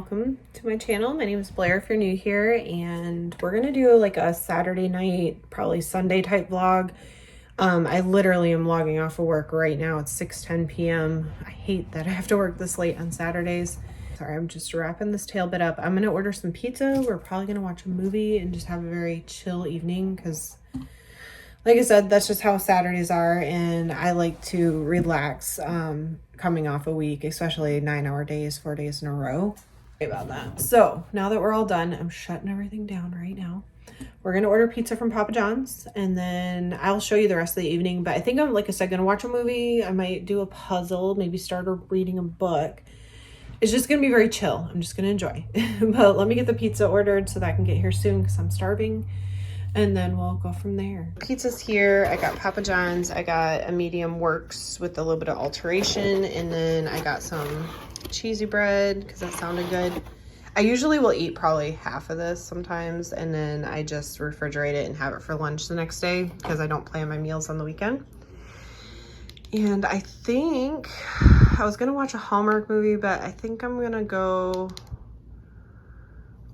welcome to my channel. My name is Blair if you're new here, and we're gonna do like a Saturday night, probably Sunday type vlog. I literally am logging off of work right now. It's 6:10 p.m. I hate that I have to work this late on Saturdays. Sorry, I'm just wrapping this tail bit up. I'm gonna order some pizza. We're probably gonna watch a movie and just have a very chill evening because, like I said, that's just how Saturdays are, and I like to relax coming off a week, especially 9-hour days, 4 days in a row. Sorry about that. So now that we're all done, I'm shutting everything down right now. We're gonna order pizza from Papa John's, and then I'll show you the rest of the evening. But I think I'm, like I said, gonna watch a movie. I might do a puzzle, maybe start reading a book. It's just gonna be very chill. I'm just gonna enjoy. But let me get the pizza ordered so that I can get here soon because I'm starving. And then we'll go from there. Pizza's here. I got Papa John's. I got a medium works with a little bit of alteration. And then I got some cheesy bread because that sounded good. I usually will eat probably half of this sometimes. And then I just refrigerate it and have it for lunch the next day because I don't plan my meals on the weekend. And I think I was going to watch a Hallmark movie, but I think I'm going to go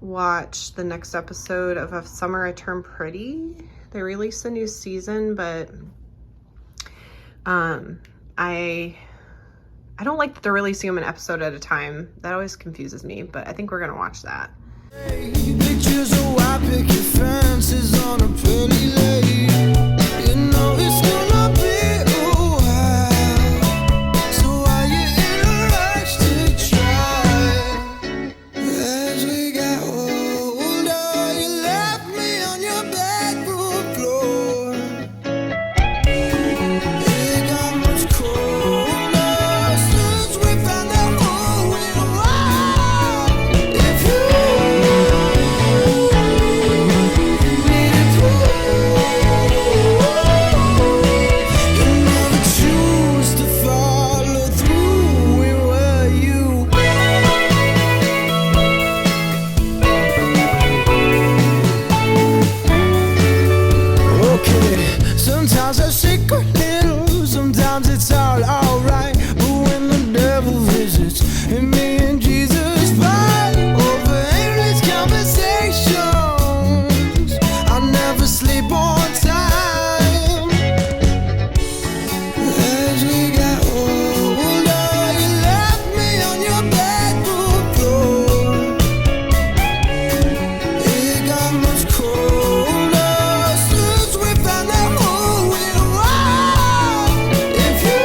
watch the next episode of A Summer I Turned Pretty. They released a new season, but I don't like that they're releasing them an episode at a time. That always confuses me, but I think we're gonna watch that. Pictures of white picket fences on a pretty lake. You know it's gonna be a while, so why you in a rush to try? As we got older, you left me on your bedroom floor. It got much colder since we found out who we were. If you needed to, you never choose to follow through. Where were you? Okay, sometimes I shake a little, sometimes it's all alright. But when the devil visits and me and Jesus fight over endless conversations, I never sleep on time. As we got older, you left me on your bedroom floor. It got much colder since we found out who we were. If you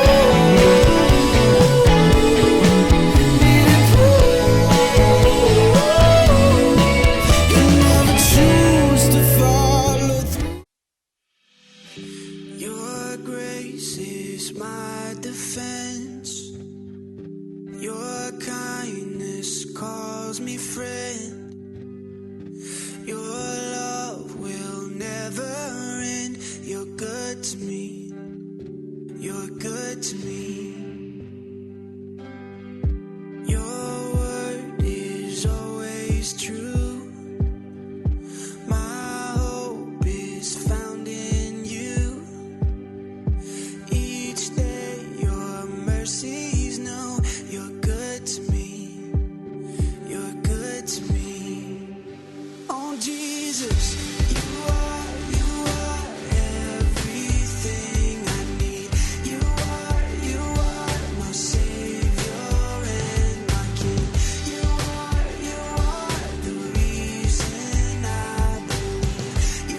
needed proof, you never choose to follow through. Your grace is my defense. Your kindness calls me friend. Your love will never end. You're good to me. You're good to me. Your word is always true. My hope is found in you. Each day your mercies know. You're good to me. You're good to me. Oh Jesus, you are everything I need. You are my Savior and my King. You are the reason I believe.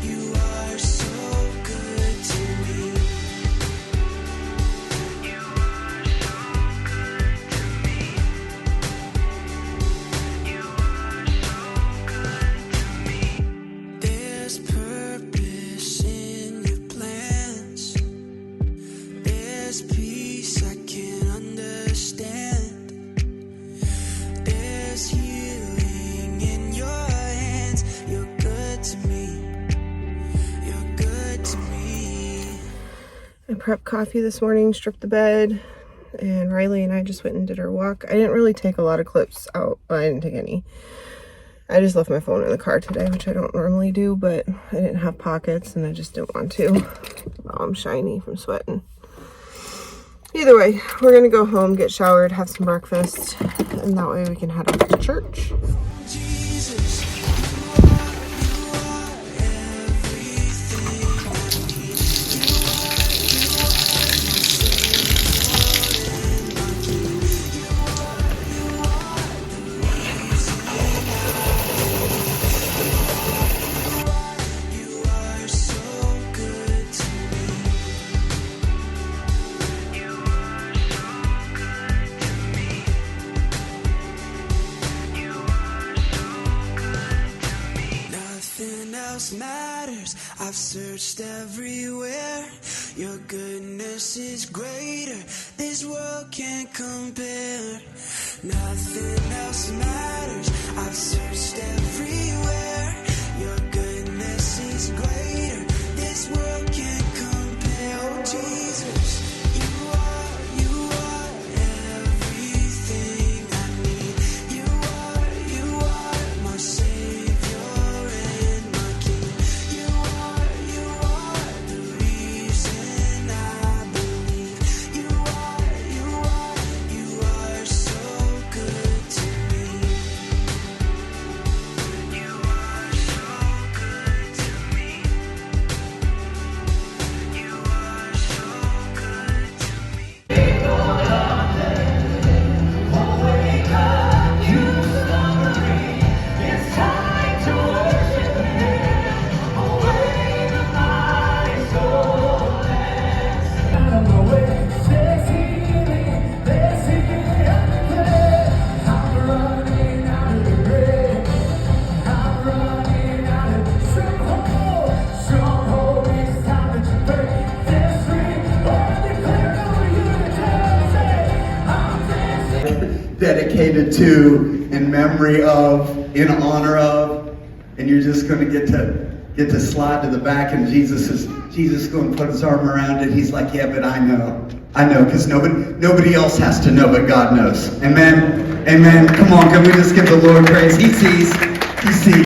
You are so good to me. You are so good to me. You are so good to me. There's purpose in your plans. There's peace I can't understand. There's healing in your hands. You're good to me. You're good to me. I prepped coffee this morning, stripped the bed, and Riley and I just went and did our walk. I didn't really take a lot of clips out. Well, I didn't take any. I just left my phone in the car today, which I don't normally do, but I didn't have pockets and I just didn't want to. Oh, I'm shiny from sweating. Either way, we're gonna go home, get showered, have some breakfast, and that way we can head off to church. Matters. I've searched everywhere. Your goodness is greater. This world can't compare. Nothing else matters. I've searched everywhere. Your goodness is greater. This world can't compare. Oh Jesus, you are everything I need. You are my Savior. Dedicated to, in memory of, in honor of, and you're just going to get to slide to the back, and Jesus is going to put his arm around it. He's like, yeah, but I know, because nobody else has to know, but God knows. Amen, amen. Come on, can we just give the Lord praise? He sees, he sees.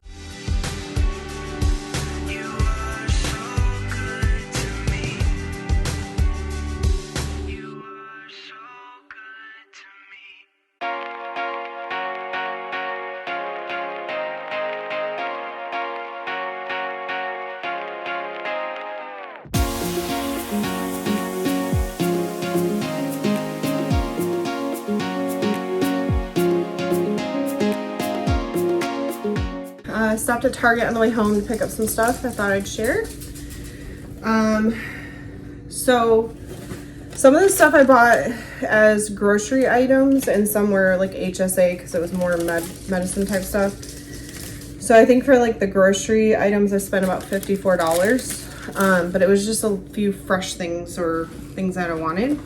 Stopped at Target on the way home to pick up some stuff I thought I'd share. So some of the stuff I bought as grocery items and some were like HSA because it was more medicine type stuff. So I think for like the grocery items I spent about $54, but it was just a few fresh things or things that I wanted.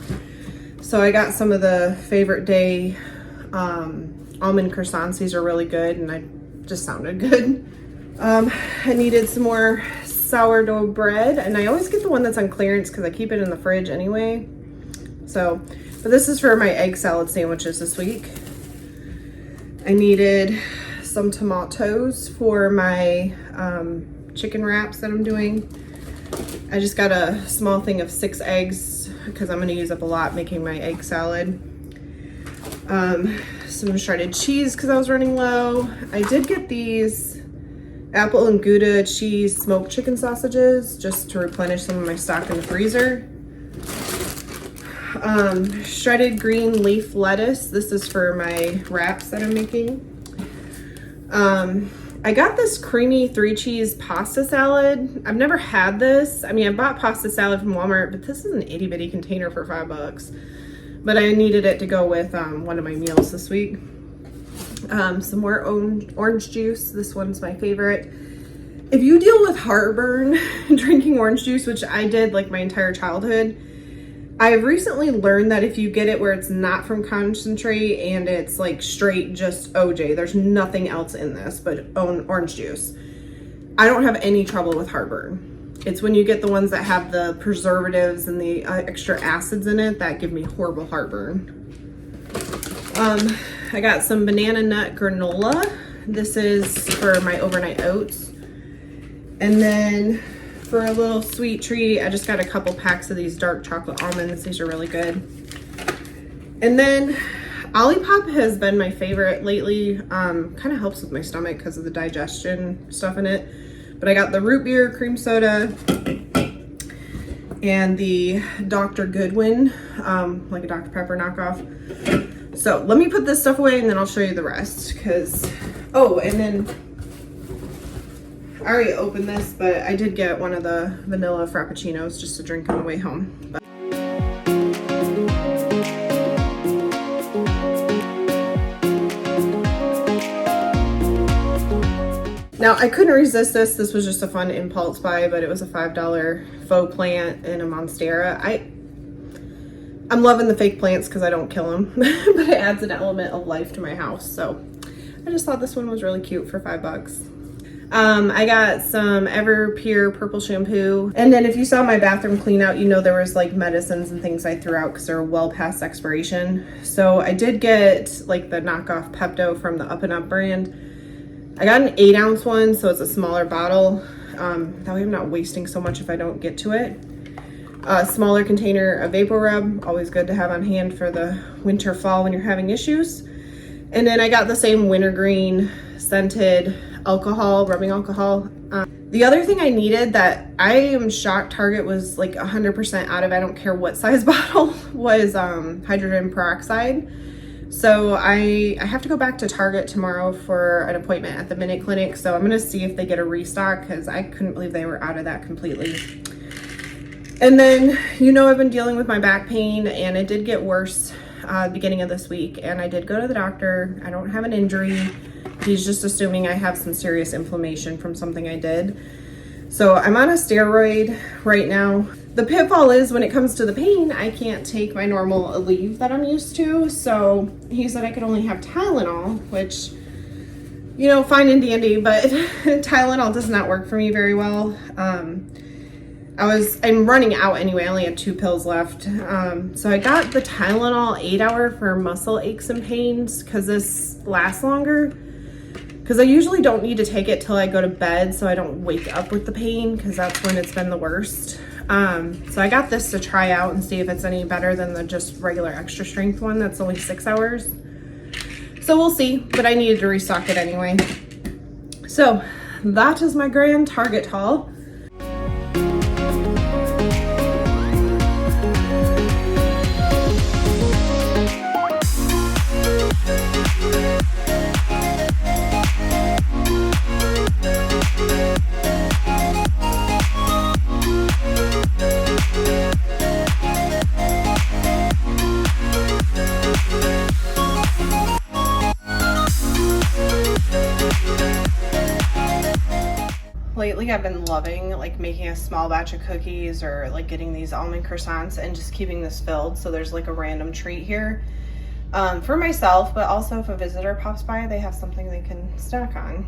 So I got some of the Favorite Day almond croissants. These are really good and I just sounded good. I needed some more sourdough bread, and I always get the one that's on clearance because I keep it in the fridge anyway. So, but this is for my egg salad sandwiches this week. I needed some tomatoes for my chicken wraps that I'm doing. I just got a small thing of 6 eggs because I'm going to use up a lot making my egg salad. Some shredded cheese because I was running low. I did get these apple and Gouda cheese smoked chicken sausages just to replenish some of my stock in the freezer. Shredded green leaf lettuce. This is for my wraps that I'm making. I got this creamy 3-cheese pasta salad. I've never had this. I mean, I bought pasta salad from Walmart, but this is an itty bitty container for $5. But I needed it to go with one of my meals this week. Some more orange juice. This one's my favorite. If you deal with heartburn drinking orange juice, which I did like my entire childhood, I've recently learned that if you get it where it's not from concentrate and it's like straight just OJ, there's nothing else in this but orange juice, I don't have any trouble with heartburn. It's when you get the ones that have the preservatives and the extra acids in it that give me horrible heartburn. I got some banana nut granola. This is for my overnight oats. And then for a little sweet treat. I just got a couple packs of these dark chocolate almonds. These are really good. And then Olipop has been my favorite lately. Kind of helps with my stomach because of the digestion stuff in it. But I got the root beer cream soda and the Dr. Goodwin, like a Dr. Pepper knockoff. So let me put this stuff away and then I'll show you the rest. Oh, and then I already opened this, but I did get one of the vanilla frappuccinos just to drink on the way home. Now, I couldn't resist this. This was just a fun impulse buy, but it was a $5 faux plant in a Monstera. I'm loving the fake plants because I don't kill them, but it adds an element of life to my house. So I just thought this one was really cute for $5. I got some Everpure purple shampoo. And then if you saw my bathroom clean out, you know there was like medicines and things I threw out because they're well past expiration. So I did get like the knockoff Pepto from the Up and Up brand. I got an 8-ounce one, so it's a smaller bottle. That way I'm not wasting so much if I don't get to it. A smaller container of Vapor Rub, always good to have on hand for the winter, fall when you're having issues. And then I got the same wintergreen scented alcohol, rubbing alcohol. The other thing I needed that I am shocked Target was like 100% out of, I don't care what size bottle, was hydrogen peroxide. So I have to go back to Target tomorrow for an appointment at the Minute Clinic. So I'm going to see if they get a restock because I couldn't believe they were out of that completely. And then, you know, I've been dealing with my back pain and it did get worse beginning of this week. And I did go to the doctor. I don't have an injury. He's just assuming I have some serious inflammation from something I did. So I'm on a steroid right now. The pitfall is when it comes to the pain, I can't take my normal Aleve that I'm used to. So he said I could only have Tylenol, which, you know, fine and dandy, but Tylenol does not work for me very well. I'm running out anyway. I only have 2 pills left. So I got the Tylenol 8-hour for muscle aches and pains because this lasts longer. Because I usually don't need to take it till I go to bed so I don't wake up with the pain because that's when it's been the worst. So I got this to try out and see if it's any better than the just regular extra strength one that's only 6 hours. So we'll see, but I needed to restock it anyway. So that is my grand Target haul. Lately I've been loving like making a small batch of cookies or like getting these almond croissants and just keeping this filled so there's like a random treat here for myself, but also if a visitor pops by they have something they can snack on.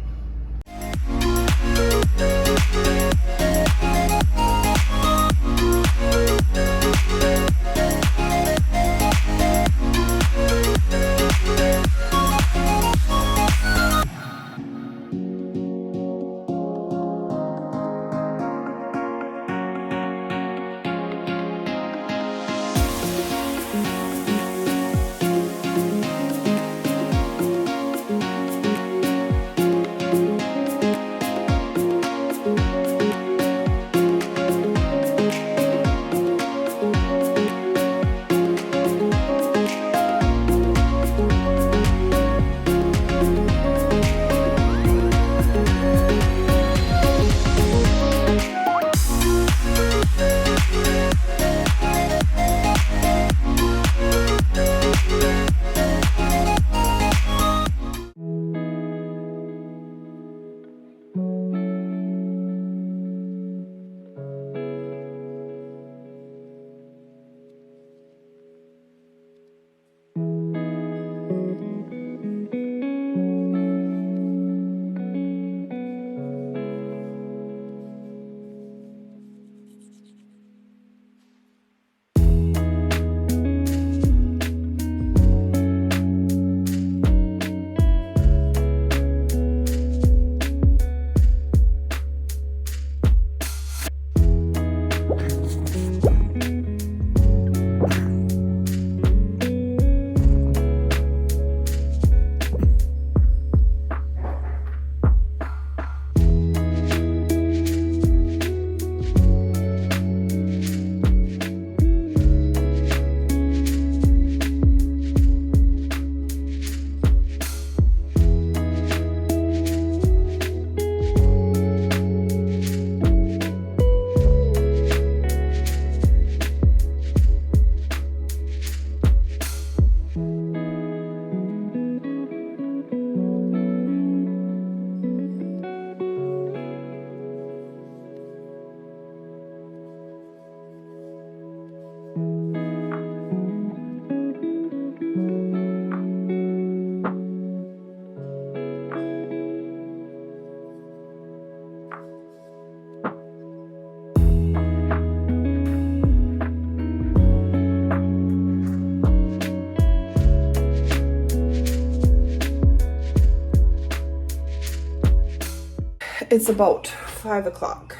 It's about 5 o'clock.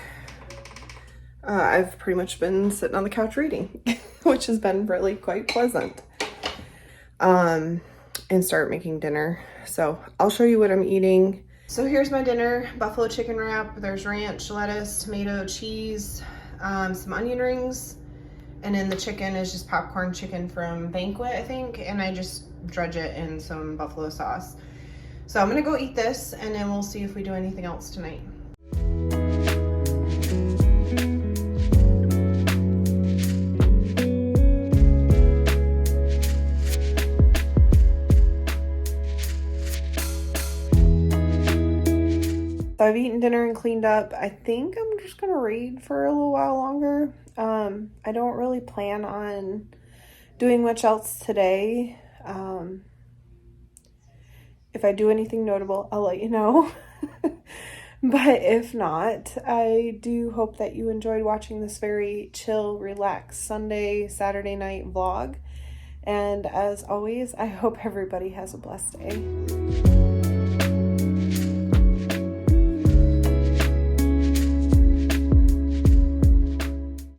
I've pretty much been sitting on the couch reading, which has been really quite pleasant. And start making dinner. So I'll show you what I'm eating. So here's my dinner: buffalo chicken wrap. There's ranch, lettuce, tomato, cheese, some onion rings, and then the chicken is just popcorn chicken from Banquet, I think, and I just dredge it in some buffalo sauce. So I'm gonna go eat this, and then we'll see if we do anything else tonight. So I've eaten dinner and cleaned up. I think I'm just gonna read for a little while longer. I don't really plan on doing much else today. If I do anything notable, I'll let you know. But if not, I do hope that you enjoyed watching this very chill, relaxed Saturday night vlog. And as always, I hope everybody has a blessed day.